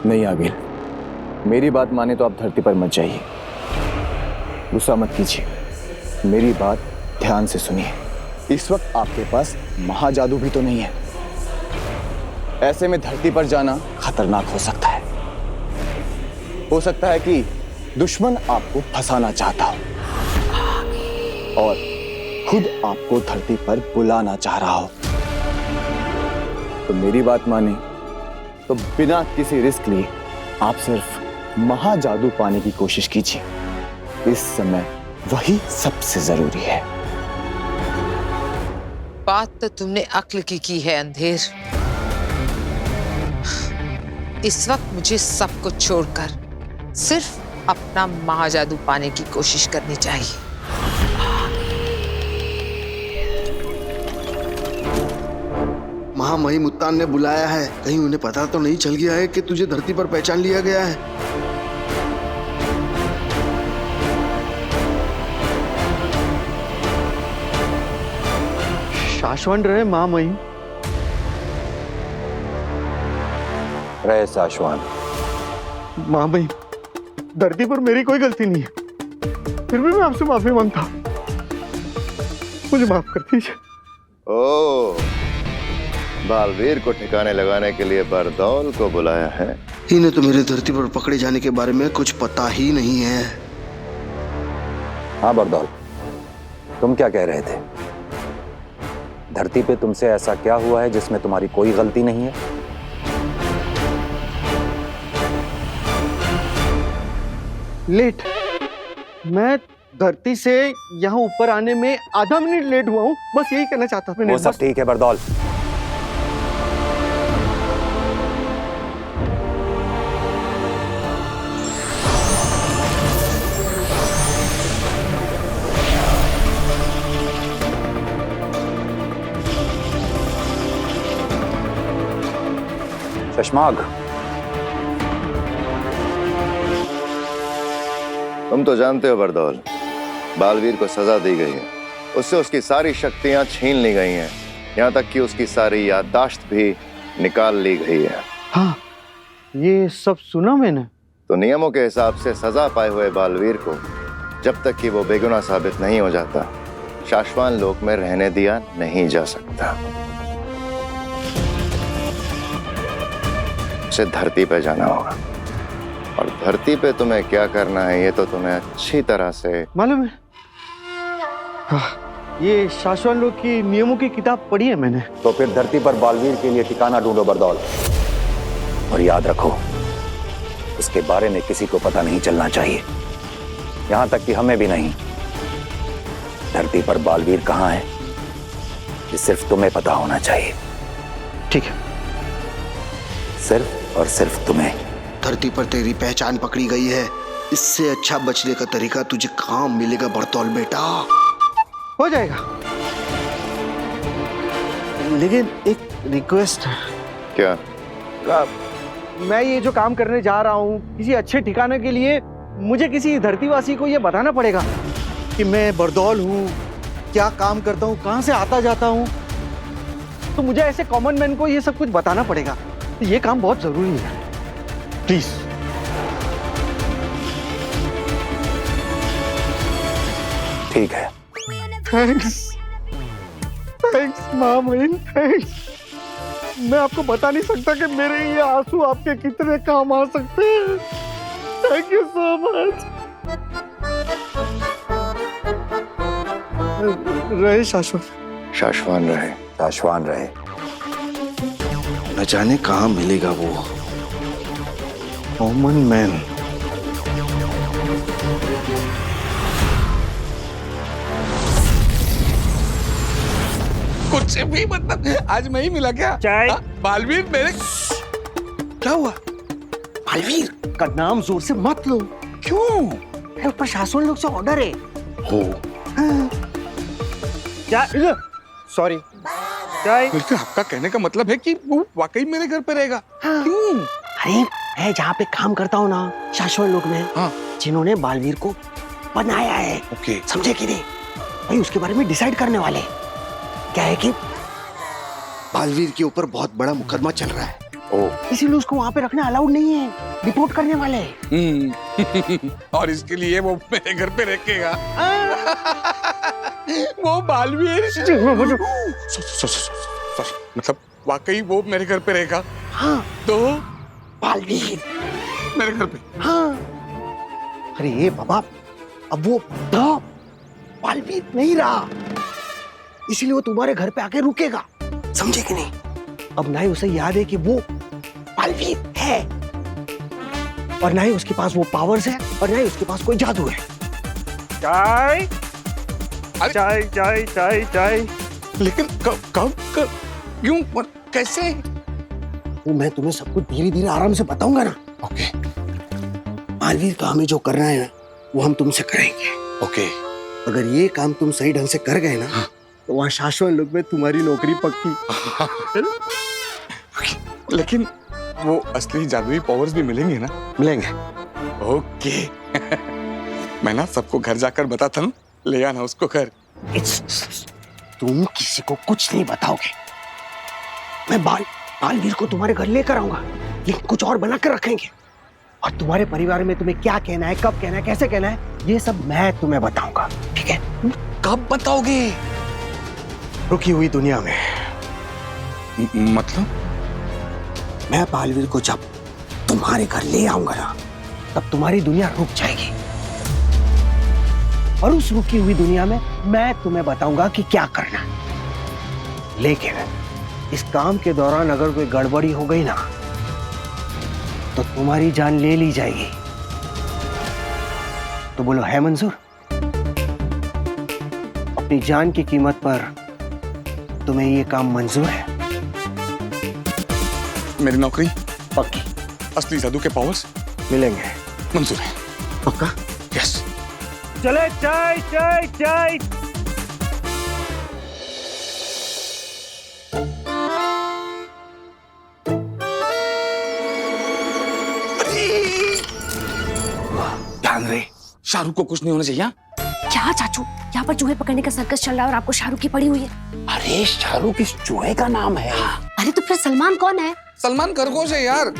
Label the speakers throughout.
Speaker 1: नहीं आगिल, मेरी बात माने तो आप धरती पर मत जाइए। गुस्सा मत कीजिए, मेरी बात ध्यान से सुनिए। इस वक्त आपके पास महाजादू भी तो नहीं है। ऐसे में धरती पर जाना खतरनाक हो सकता है। हो सकता है कि दुश्मन आपको फंसाना चाहता हो और खुद आपको धरती पर बुलाना चाह रहा हो। तो मेरी बात माने तो बिना किसी रिस्क लिए आप सिर्फ महाजादू पाने की कोशिश कीजिए। इस समय वही सबसे जरूरी है।
Speaker 2: बात तो तुमने अक्ल की है अंधेर। इस वक्त मुझे सब कुछ छोड़कर सिर्फ अपना महाजादू पाने की कोशिश करनी चाहिए।
Speaker 3: महामहिम उत्तान ने बुलाया है, कहीं उन्हें पता तो नहीं चल गया है कि तुझे धरती पर पहचान लिया गया है।
Speaker 4: शाश्वत रहे महामहिम।
Speaker 1: रहे शाश्वत।
Speaker 4: महामहिम, धरती पर मेरी कोई गलती नहीं है, फिर भी मैं आपसे माफी मांगता हूं। मुझे माफ कर दीजिए।
Speaker 5: ओ, बालवीर को ठिकाने लगाने के लिए बरदौल को बुलाया है।
Speaker 3: इन्हें तो मेरे धरती पर पकड़े जाने के बारे में कुछ पता ही नहीं है।
Speaker 6: हाँ बरदौल, तुम क्या कह रहे थे? धरती पे तुमसे ऐसा क्या हुआ है जिसमें तुम्हारी कोई गलती नहीं है?
Speaker 4: लेट, मैं धरती से यहाँ ऊपर आने में आधा मिनट लेट हुआ हूँ, बस यही कहना चाहता था।
Speaker 6: वो सब ठीक है बरदौल। शशमाग,
Speaker 5: तुम तो जानते हो बरदौल, बालवीर को सजा दी गई है। उससे उसकी सारी शक्तियां छीन ली गई हैं, यहाँ तक कि उसकी सारी याददाश्त भी निकाल ली गई है।
Speaker 4: हाँ, ये सब सुना मैंने।
Speaker 5: तो नियमों के हिसाब से सजा पाए हुए बालवीर को जब तक कि वो बेगुनाह साबित नहीं हो जाता, शाश्वत लोक में रहने दिया नहीं जा सकता। उसे धरती पे जाना होगा, और धरती पे तुम्हें क्या करना है ये तो तुम्हें अच्छी तरह से
Speaker 4: मालूम है। हाँ, ये शाश्वत लोक की नियमों की किताब पढ़ी है मैंने।
Speaker 6: तो फिर धरती पर बालवीर के लिए ठिकाना ढूंढो बरदौल, और याद रखो उसके बारे में किसी को पता नहीं चलना चाहिए, यहां तक कि हमें भी नहीं। धरती पर बालवीर कहां है ये सिर्फ तुम्हें पता होना चाहिए।
Speaker 4: ठीक है,
Speaker 6: सिर्फ और सिर्फ तुम्हें।
Speaker 3: धरती पर तेरी पहचान पकड़ी गई है, इससे अच्छा बचने का तरीका तुझे कहाँ मिलेगा बरतौल बेटा।
Speaker 4: हो जाएगा, लेकिन एक रिक्वेस्ट है।
Speaker 5: क्या?
Speaker 4: मैं ये जो काम करने जा रहा हूँ किसी अच्छे ठिकाने के लिए, मुझे किसी धरतीवासी को ये बताना पड़ेगा कि मैं बरदौल हूँ, क्या काम करता हूँ, कहाँ से आता जाता हूँ। तो मुझे ऐसे कॉमन मैन को ये सब कुछ बताना पड़ेगा। तो ये काम बहुत जरूरी है, प्लीज।
Speaker 6: ठीक है।
Speaker 4: थैंक्स, थैंक्स महामहिम, थैंक्स। मैं आपको बता नहीं सकता कि मेरे ये आंसू आपके कितने काम आ सकते हैं। Thank you so much. रहे शाश्वत।
Speaker 5: शाश्वत रहे।
Speaker 6: शाश्वत रहे।
Speaker 3: न जाने कहाँ मिलेगा वो कॉमन मैन।
Speaker 7: कुछ भी मतलब आज मैं ही मिला क्या?
Speaker 4: चाय।
Speaker 7: बालवीर मेरे क्या हुआ?
Speaker 4: बालवीर का नाम जोर से मत लो।
Speaker 7: क्यों?
Speaker 4: मेरे ऊपर शाश्वत लोग से ऑर्डर है।
Speaker 5: हो
Speaker 4: चाय, सॉरी चाय।
Speaker 7: बिल्कुल, आपका कहने का मतलब है कि वो वाकई मेरे घर पे रहेगा? क्यों?
Speaker 4: अरे मैं जहाँ पे काम करता हूँ ना, शाश्वत लोक में,
Speaker 7: हाँ।
Speaker 4: जिन्होंने बालवीर को बनाया है,
Speaker 7: ओके।
Speaker 4: समझे कि नहीं भाई, उसके बारे में डिसाइड करने वाले। क्या है कि
Speaker 3: बालवीर के ऊपर बहुत बड़ा मुकदमा चल रहा है
Speaker 4: इसीलिए उसको वहां पे रखना अलाउड नहीं है, रिपोर्ट करने वाले हैं।
Speaker 7: और इसके लिए वो मेरे घर पे रखेगा। वो बालवीर मतलब वाकई वो मेरे घर पे रहेगा।
Speaker 4: हाँ
Speaker 7: तो
Speaker 4: बालवीर
Speaker 7: मेरे घर पे।
Speaker 4: हाँ। अरे ये बाबा, अब वो था बालवीर नहीं रहा, इसीलिए वो तुम्हारे घर पे आके रुकेगा, समझे कि नहीं? अब ना ही उसे याद है कि वो बालवीर है, और ना ही उसके पास वो पावर्स है, और ना ही उसके पास कोई जादू है। चाय चाय चाय चाय चाय।
Speaker 7: लेकिन कब क्यों और कैसे?
Speaker 4: वो मैं तुम्हें सब कुछ धीरे धीरे आराम से बताऊंगा ना।
Speaker 7: ओके
Speaker 4: बालवीर का हमें जो करना है ना, वो हम तुमसे करेंगे।
Speaker 7: ओके।
Speaker 4: अगर ये काम तुम सही ढंग से कर गए ना, तो वहाँ शाश्वत लोक में तुम्हारी नौकरी पक्की।
Speaker 7: लेकिन वो असली जादुई पावर्स भी मिलेंगे ना?
Speaker 4: मिलेंगे।
Speaker 7: ओके। मैं ना सबको घर जाकर बताता हूँ, ले आना उसको घर।
Speaker 4: तुम किसी को कुछ नहीं बताओगे। मैं बालवीर को तुम्हारे घर लेकर आऊंगा, लेकिन कुछ और बना कर रखेंगे, और तुम्हारे परिवार में तुम्हें क्या कहना है, कब कहना है, कैसे कहना है, ये सब मैं तुम्हें बताऊंगा, ठीक है?
Speaker 7: कब बताओगे?
Speaker 4: रुकी हुई दुनिया में।
Speaker 7: मतलब?
Speaker 4: मैं बालवीर को जब तुम्हारे घर ले आऊंगा ना, तब तुम्हारी दुनिया रुक जाएगी, और उस रुकी हुई दुनिया में मैं तुम्हें बताऊंगा कि क्या करना है। लेकिन इस काम के दौरान अगर कोई गड़बड़ी हो गई ना, तो तुम्हारी जान ले ली जाएगी। तो बोलो, है मंजूर? अपनी जान की कीमत पर तुम्हें ये काम मंजूर है?
Speaker 7: मेरी नौकरी
Speaker 4: पक्की।
Speaker 7: असली जादू के पावर्स
Speaker 4: मिलेंगे।
Speaker 7: मंजूर है।
Speaker 4: पक्का?
Speaker 7: यस।
Speaker 4: चले चाय चाय चाय।
Speaker 7: ध्यान रहे, शाहरुख को कुछ नहीं होना चाहिए। हाँ?
Speaker 8: क्या चाचू, यहाँ पर चूहे पकड़ने का सर्कस चल रहा है और आपको शाहरुख की पड़ी हुई है।
Speaker 6: अरे शाहरुख इस चूहे का नाम है।
Speaker 8: अरे तो फिर सलमान कौन है?
Speaker 7: सलमान खरगोश है यार।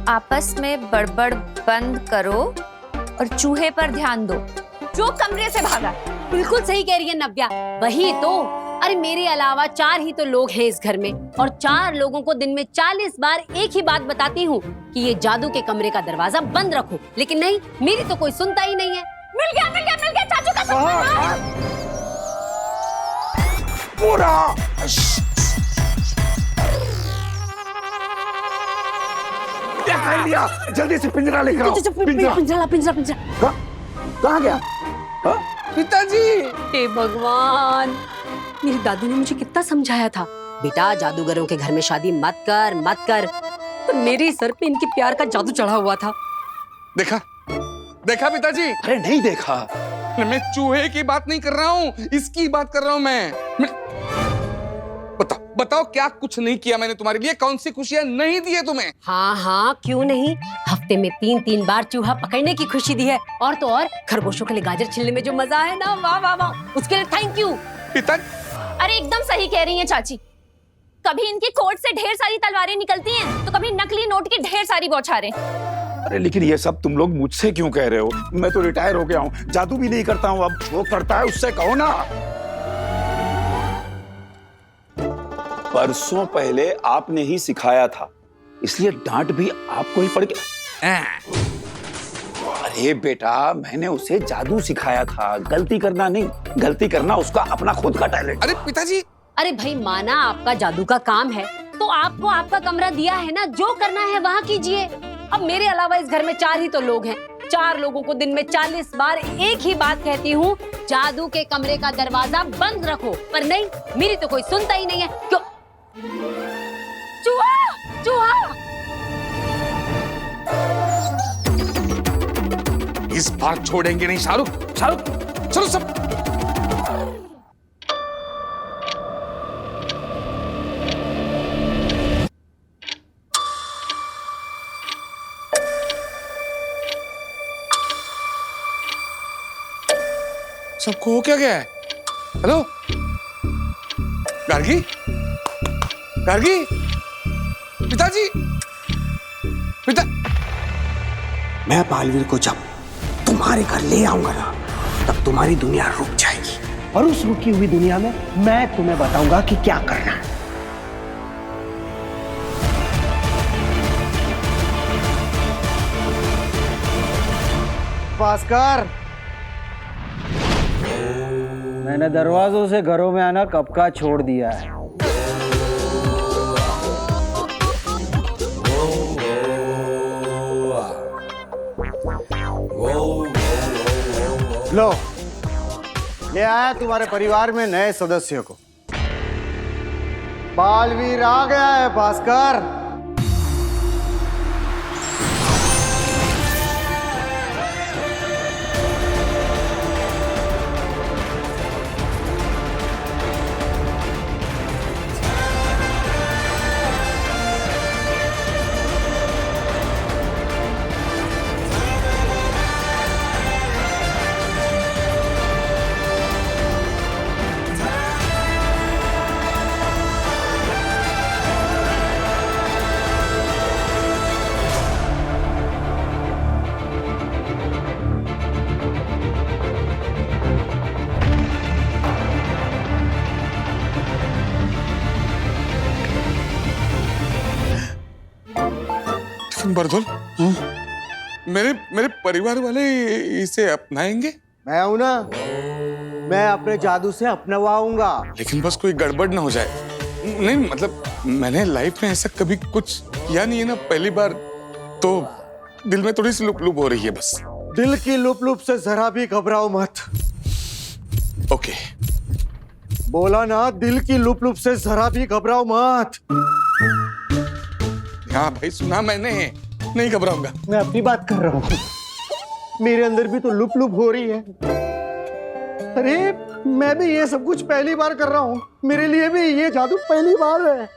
Speaker 9: आपस में बड़बड़ बंद करो और चूहे पर ध्यान दो जो कमरे से भागा।
Speaker 8: बिल्कुल सही कह रही है नव्या, वही तो। अरे मेरे अलावा 4 ही तो लोग हैं इस घर में, और 4 लोगों को दिन में 40 बार एक ही बात बताती हूँ कि ये जादू के कमरे का दरवाजा बंद रखो, लेकिन नहीं, मेरी तो कोई सुनता ही नहीं है। मिल गया मिल गया मिल गया चाचू का सपना।
Speaker 4: पूरा क्या कर लिया? जल्दी से पिंजरा लेकर आओ।
Speaker 8: पिंजरा पिंजरा पिंजरा पिंजरा।
Speaker 4: कहाँ गया?
Speaker 7: पिताजी।
Speaker 8: हे भगवान, मेरी दादी ने मुझे कितना समझाया था, बेटा जादूगरों के घर में शादी मत कर मत कर, पर मेरे सर पे इनके प्यार का जादू चढ़ा हुआ था।
Speaker 7: देखा देखा पिताजी?
Speaker 6: अरे नहीं देखा।
Speaker 7: मैं चूहे की बात नहीं कर रहा हूँ, इसकी बात कर रहा हूँ मैं। बताओ बताओ, क्या कुछ नहीं किया मैंने तुम्हारे लिए? कौन सी खुशियां नहीं दी है तुम्हें?
Speaker 8: हाँ हाँ क्यों नहीं, हफ्ते में 3-3 बार चूहा पकड़ने की खुशी दी है, और तो और खरगोशों के लिए गाजर छिलने में जो मजा है ना, वाह वाह वाह, उसके लिए थैंक यू।
Speaker 7: पिताजी
Speaker 9: अरे एकदम सही कह रही हैं चाची। कभी इनकी कोट से ढेर सारी तलवारें निकलती हैं, तो कभी नकली नोट की ढेर सारी बौछारें।
Speaker 6: अरे लेकिन ये सब तुम लोग मुझसे क्यों कह रहे हो? मैं तो रिटायर हो गया हूँ, जादू भी नहीं करता हूँ। अब वो करता है उससे कहो ना। परसों पहले आपने ही सिखाया था, इसलिए डांट भी आपको ही पड़ गया। अरे बेटा, मैंने उसे जादू सिखाया था, गलती करना नहीं, गलती करना उसका अपना खुद का टैलेंट।
Speaker 7: अरे पिताजी,
Speaker 8: अरे भाई माना आपका जादू का काम है, तो आपको आपका कमरा दिया है ना, जो करना है वहाँ कीजिए। अब मेरे अलावा इस घर में 4 ही तो लोग हैं, 4 लोगों को दिन में 40 बार एक ही बात कहती हूँ, जादू के कमरे का दरवाजा बंद रखो, पर नहीं, मेरी तो कोई सुनता ही नहीं है। क्यों? चूहा चूहा।
Speaker 7: इस बार छोड़ेंगे नहीं शाहरुख। शाहरुख चलो सब। सबको हो क्या गया है? हेलो गार्गी, गार्गी, पिताजी, पिता।
Speaker 3: मैं बालवीर को जब तुम्हारे घर ले आऊंगा ना, तब तुम्हारी दुनिया रुक जाएगी, और उस रुकी हुई दुनिया में मैं तुम्हें बताऊंगा कि क्या करना है।
Speaker 4: भास्कर, मैंने दरवाजों से घरों में आना कब का छोड़ दिया है। लो, ले आया तुम्हारे परिवार में नए सदस्य को। बालवीर आ गया है भास्कर।
Speaker 7: बरदौल, मेरे परिवार वाले इसे अपनाएंगे?
Speaker 4: मैं हूं ना, मैं अपने जादू से अपनवाऊंगा।
Speaker 7: लेकिन बस कोई गड़बड़ ना हो जाए। नहीं मतलब मैंने लाइफ में ऐसा कभी कुछ किया नहीं है ना, पहली बार, तो दिल में थोड़ी सी लुप लुप हो रही है बस।
Speaker 4: दिल की लुप लुप से जरा भी घबराओ मत।
Speaker 7: ओके।
Speaker 4: बोला ना, दिल की लुप लुप से जरा भी घबराओ मत।
Speaker 7: हाँ भाई, सुना मैंने, नहीं घबराऊंगा।
Speaker 4: मैं अपनी बात कर रहा हूँ, मेरे अंदर भी तो लुप लुप हो रही है। अरे मैं भी ये सब कुछ पहली बार कर रहा हूँ, मेरे लिए भी ये जादू पहली बार है।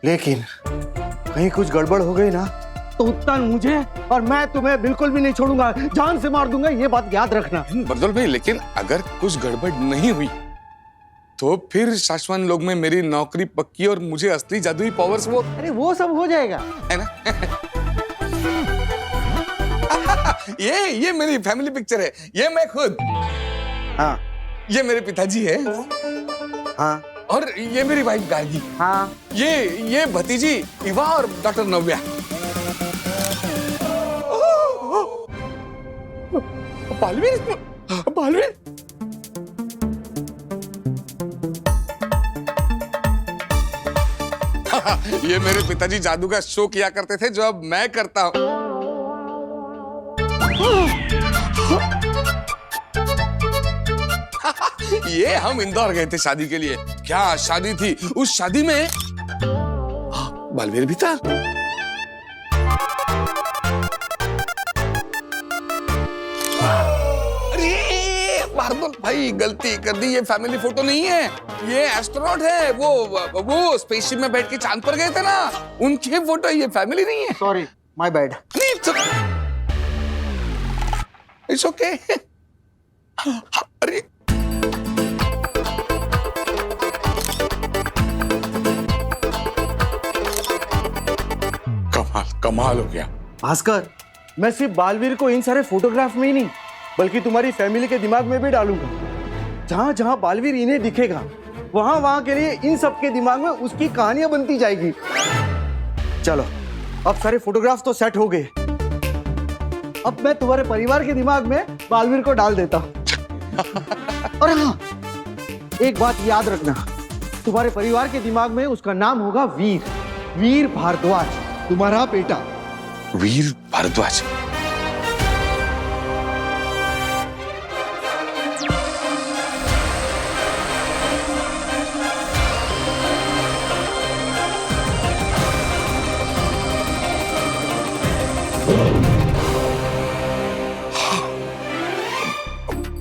Speaker 4: लेकिन कहीं कुछ गड़बड़ हो गई ना, तो उत्तान मुझे और मैं तुम्हें बिल्कुल भी नहीं छोड़ूंगा, जान से मार दूंगा, ये बात याद रखना।
Speaker 7: बरदौल भाई, लेकिन अगर कुछ गड़बड़ नहीं हुई तो फिर शाश्वत लोग में मेरी नौकरी पक्की और मुझे असली जादुई पावर्स वो।
Speaker 4: अरे वो सब हो जाएगा,
Speaker 7: है ना? ये मेरी फैमिली पिक्चर है, ये मैं खुद।
Speaker 4: हाँ,
Speaker 7: ये मेरे पिताजी है।
Speaker 4: हाँ,
Speaker 7: और ये मेरी वाइफ गार्गी।
Speaker 4: हाँ,
Speaker 7: ये भतीजी इवा और डॉक्टर नव्या। बालवीर, बालवीर। ये मेरे पिताजी जादू का शो किया करते थे, जो अब मैं करता हूं। ये हम इंदौर गए थे शादी के लिए। क्या शादी थी, उस शादी में बालवीर भी था। बारदौल भाई, गलती कर दी, ये फैमिली फोटो नहीं है, ये एस्ट्रोनॉट है। वो स्पेसशिप में बैठ के चांद पर गए थे ना, उनके फोटो, ये फैमिली नहीं है।
Speaker 4: Sorry, my bad.
Speaker 7: It's okay. अरे कमाल हो गया
Speaker 4: भास्कर। मैं सिर्फ बालवीर को इन सारे फोटोग्राफ में ही नहीं, बल्कि तुम्हारी फैमिली के दिमाग में भी डालूंगा। जहां जहां बालवीर इन्हें दिखेगा, वहां वहां के लिए इन सब के दिमाग में उसकी कहानियां बनती जाएगी। चलो, अब सारे फोटोग्राफ तो सेट हो गए, अब मैं तुम्हारे परिवार के दिमाग में बालवीर को डाल देता हूं। और हाँ, एक बात याद रखना, तुम्हारे परिवार के दिमाग में उसका नाम होगा वीर भारद्वाज, तुम्हारा बेटा।
Speaker 7: वीर भारद्वाज।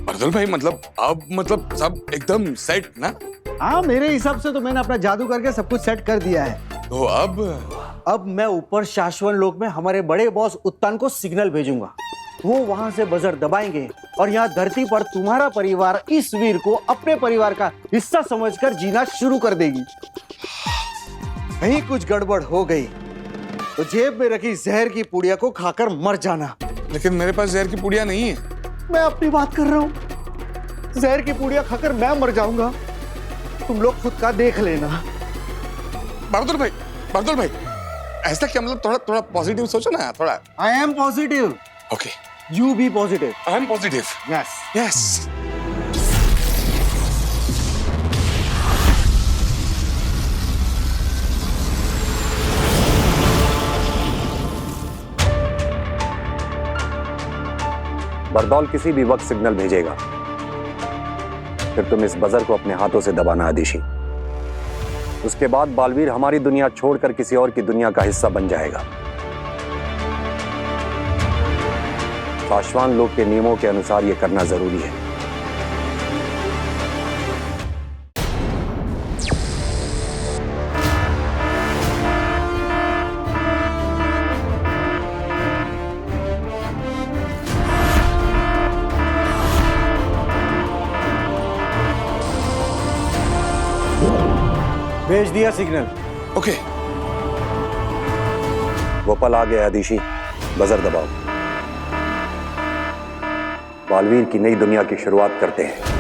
Speaker 7: बरदौल भाई, मतलब सब एकदम सेट ना?
Speaker 4: हाँ, मेरे हिसाब से तो मैंने अपना जादू करके सब कुछ सेट कर दिया है।
Speaker 7: तो अब
Speaker 4: मैं ऊपर शाश्वत लोक में हमारे बड़े बॉस उत्तान को सिग्नल भेजूंगा वो वहां से बजर दबाएंगे और यहाँ धरती पर तुम्हारा परिवार इस वीर को अपने परिवार का हिस्सा समझकर जीना शुरू कर देगी। कहीं कुछ गड़बड़ हो गई तो जेब में रखी जहर की पुड़िया को खाकर मर जाना।
Speaker 7: लेकिन मेरे पास जहर की पुड़िया नहीं है।
Speaker 4: मैं अपनी बात कर रहा हूँ, जहर की पुड़िया खाकर मैं मर जाऊंगा, तुम लोग खुद का देख लेना।
Speaker 7: बहादुर भाई ऐसा क्या, मतलब थोड़ा थोड़ा पॉजिटिव सोचो ना थोड़ा।
Speaker 4: I am positive.
Speaker 7: Okay,
Speaker 4: you be positive.
Speaker 7: I am positive.
Speaker 4: Yes
Speaker 7: yes.
Speaker 6: बरदौल किसी भी वक्त सिग्नल भेजेगा, फिर तुम इस बजर को अपने हाथों से दबाना आदिशी। उसके बाद बालवीर हमारी दुनिया छोड़कर किसी और की दुनिया का हिस्सा बन जाएगा। पाशवान लोग के नियमों के अनुसार यह करना जरूरी है।
Speaker 4: भेज दिया सिग्नल।
Speaker 7: ओके।
Speaker 6: वो पल आ गया आदिशी, बजर दबाओ। बालवीर की नई दुनिया की शुरुआत करते हैं।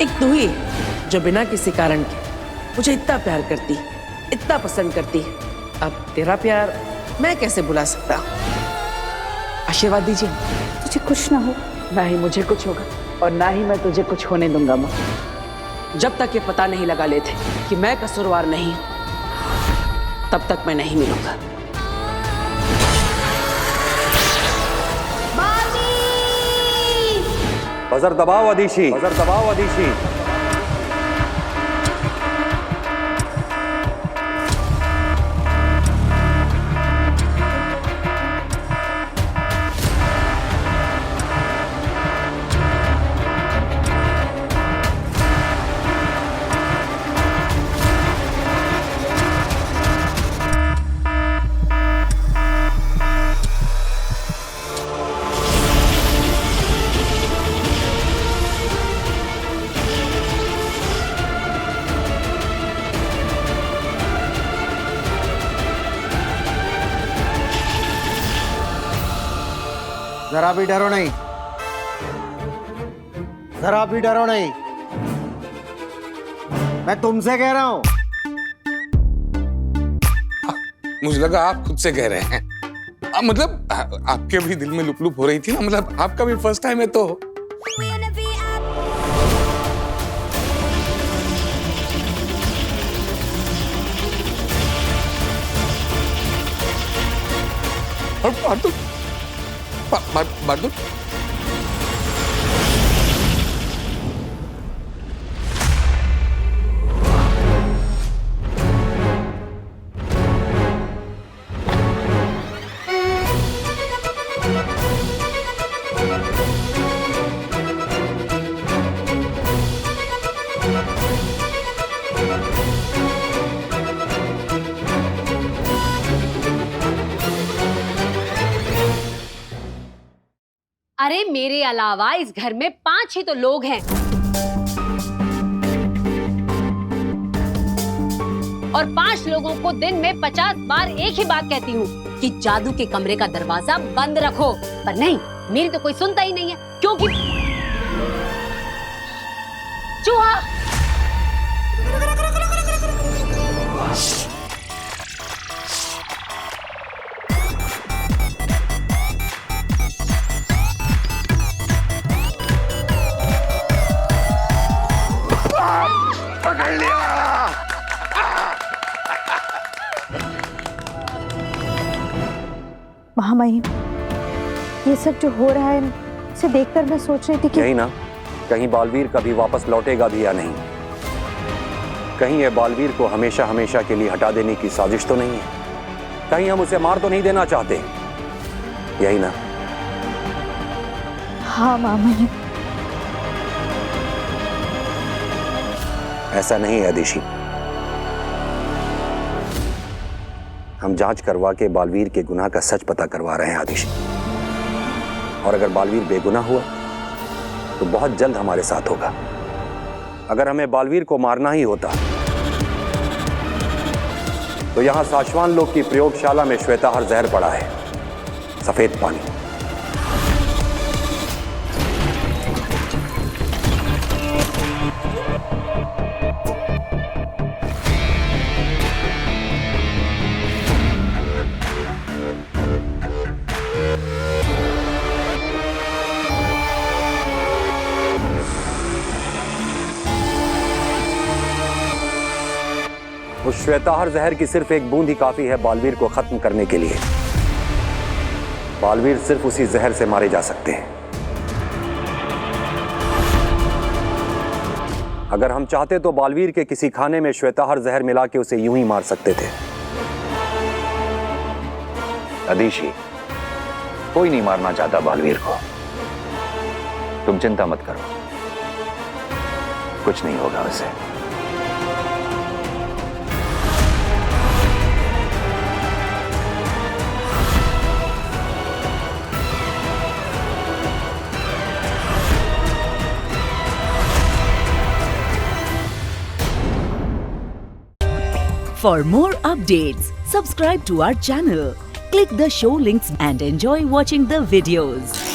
Speaker 10: एक तू ही जो बिना किसी कारण के मुझे इतना प्यार करती, इतना पसंद करती। अब तेरा प्यार मैं कैसे बुला सकता हूँ? आशीर्वाद दीजिए।
Speaker 11: तुझे कुछ ना हो। ना ही मुझे कुछ होगा और ना ही मैं तुझे कुछ होने दूंगा माँ।
Speaker 10: जब तक ये पता नहीं लगा लेते कि मैं कसूरवार नहीं हूं, तब तक मैं नहीं मिलूंगा।
Speaker 6: बजर दबाओ आदिशी, बजर दबाओ आदिशी।
Speaker 4: जरा भी डरो नहीं, जरा भी डरो नहीं, मैं तुमसे कह रहा हूं।
Speaker 7: मुझे लगा आप खुद से कह रहे हैं। मतलब आपके भी दिल में लुप लुप हो रही थी ना, मतलब आपका भी फर्स्ट टाइम है तो। बहादुर
Speaker 8: अरे मेरे अलावा इस घर में 5 ही तो लोग हैं, और 5 लोगों को दिन में 50 बार एक ही बात कहती हूँ कि जादू के कमरे का दरवाजा बंद रखो, पर नहीं, मेरी तो कोई सुनता ही नहीं है, क्योंकि चूहा।
Speaker 7: पकड़ लिया।
Speaker 11: महामहिम, ये सब जो हो रहा है इसे देखकर मैं सोच रही थी कि
Speaker 6: यही ना, कहीं बालवीर कभी वापस लौटेगा भी या नहीं। कहीं ये बालवीर को हमेशा हमेशा के लिए हटा देने की साजिश तो नहीं है। कहीं हम उसे मार तो नहीं देना चाहते, यही ना?
Speaker 11: हाँ मामा जी।
Speaker 6: ऐसा नहीं है आदिशि। हम जांच करवा के बालवीर के गुनाह का सच पता करवा रहे हैं आदिशि। और अगर बालवीर बेगुनाह हुआ तो बहुत जल्द हमारे साथ होगा। अगर हमें बालवीर को मारना ही होता तो यहां साशवान लोग की प्रयोगशाला में श्वेताहार जहर पड़ा है, सफेद पानी। उस श्वेताहार जहर की सिर्फ एक बूंद ही काफी है बालवीर को खत्म करने के लिए। बालवीर सिर्फ उसी जहर से मारे जा सकते हैं। अगर हम चाहते तो बालवीर के किसी खाने में श्वेताहार जहर मिला के उसे यूं ही मार सकते थे।
Speaker 1: आदिशि, कोई नहीं मारना चाहता बालवीर को। तुम चिंता मत करो, कुछ नहीं होगा उसे।
Speaker 12: For more updates, subscribe to our channel, click the show links and enjoy watching the videos.